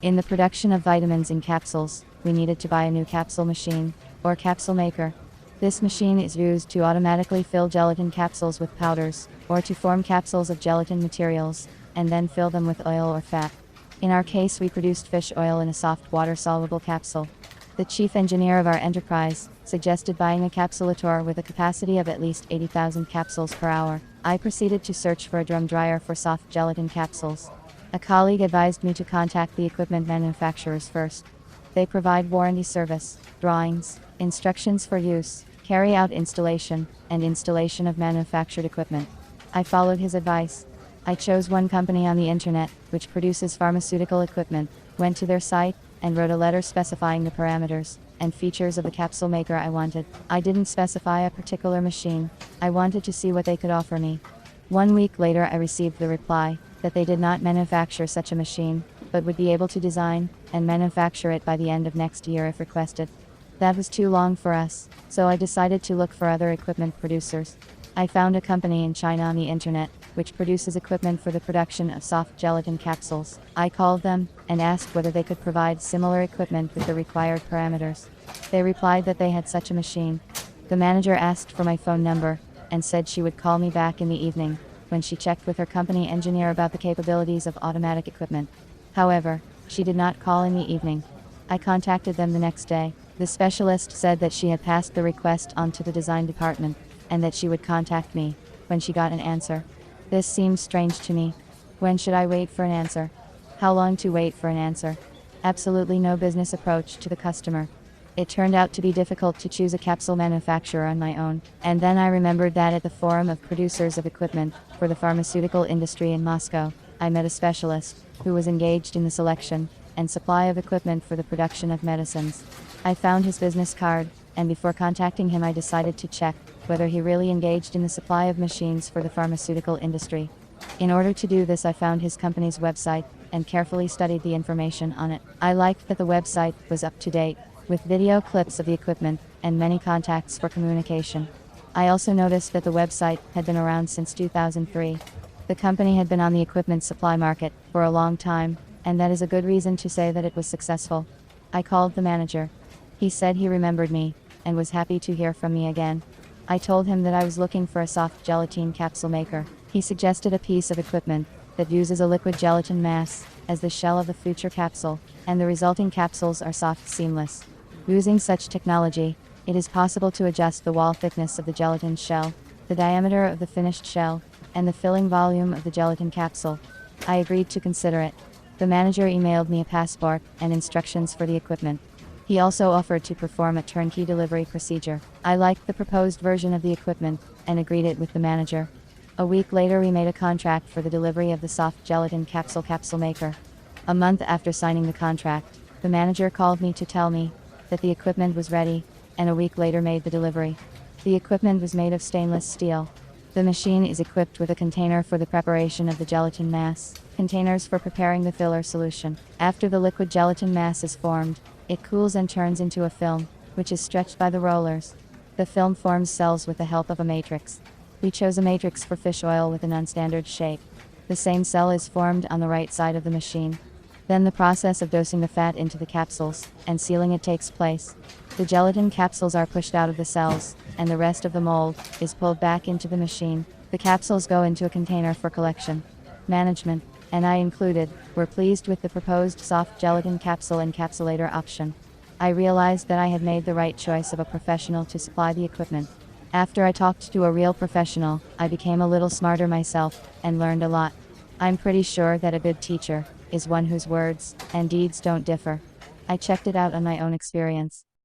In the production of vitamins in capsules, we needed to buy a new capsule machine, or capsule maker. This machine is used to automatically fill gelatin capsules with powders, or to form capsules of gelatin materials, and then fill them with oil or fat. In our case, we produced fish oil in a soft water-soluble capsule. The chief engineer of our enterprise suggested buying a capsulator with a capacity of at least 80,000 capsules per hour. I proceeded to search for a drum dryer for soft gelatin capsules. A colleague advised me to contact the equipment manufacturers first. They provide warranty service, drawings, instructions for use, carry out installation, and installation of manufactured equipment. I followed his advice. I chose one company on the internet, which produces pharmaceutical equipment, went to their site, and wrote a letter specifying the parameters and features of the capsule maker I wanted. I didn't specify a particular machine. I wanted to see what they could offer me. 1 week later, I received the reply that they did not manufacture such a machine, but would be able to design and manufacture it by the end of next year if requested. That was too long for us, so I decided to look for other equipment producers. I found a company in China on the internet, which produces equipment for the production of soft gelatin capsules. I called them and asked whether they could provide similar equipment with the required parameters. They replied that they had such a machine. The manager asked for my phone number and said she would call me back in the evening, when she checked with her company engineer about the capabilities of automatic equipment. However, she did not call in the evening. I contacted them the next day. The specialist said that she had passed the request on to the design department, and that she would contact me when she got an answer. This seems strange to me. When should I wait for an answer? How long to wait for an answer? Absolutely no business approach to the customer. It turned out to be difficult to choose a capsule manufacturer on my own, and then I remembered that at the Forum of Producers of Equipment for the Pharmaceutical Industry in Moscow, I met a specialist who was engaged in the selection and supply of equipment for the production of medicines. I found his business card, and before contacting him I decided to check whether he really engaged in the supply of machines for the pharmaceutical industry. In order to do this, I found his company's website and carefully studied the information on it. I liked that the website was up to date, with video clips of the equipment and many contacts for communication. I also noticed that the website had been around since 2003. The company had been on the equipment supply market for a long time, and that is a good reason to say that it was successful. I called the manager. He said he remembered me and was happy to hear from me again. I told him that I was looking for a soft gelatin capsule maker. He suggested a piece of equipment that uses a liquid gelatin mass as the shell of the future capsule, and the resulting capsules are soft, seamless. Using such technology, it is possible to adjust the wall thickness of the gelatin shell, the diameter of the finished shell, and the filling volume of the gelatin capsule. I agreed to consider it. The manager emailed me a passport and instructions for the equipment. He also offered to perform a turnkey delivery procedure. I liked the proposed version of the equipment and agreed it with the manager. A week later, we made a contract for the delivery of the soft gelatin capsule maker. A month after signing the contract, the manager called me to tell me that the equipment was ready, and a week later made the delivery. The equipment was made of stainless steel. The machine is equipped with a container for the preparation of the gelatin mass, containers for preparing the filler solution. After the liquid gelatin mass is formed, it cools and turns into a film, which is stretched by the rollers. The film forms cells with the help of a matrix. We chose a matrix for fish oil with a non-standard shape. The same cell is formed on the right side of the machine. Then the process of dosing the fat into the capsules and sealing it takes place. The gelatin capsules are pushed out of the cells, and the rest of the mold is pulled back into the machine. The capsules go into a container for collection. Management, and I included, were pleased with the proposed soft gelatin capsule encapsulator option. I realized that I had made the right choice of a professional to supply the equipment. After I talked to a real professional, I became a little smarter myself and learned a lot. I'm pretty sure that a good teacher is one whose words and deeds don't differ. I checked it out on my own experience.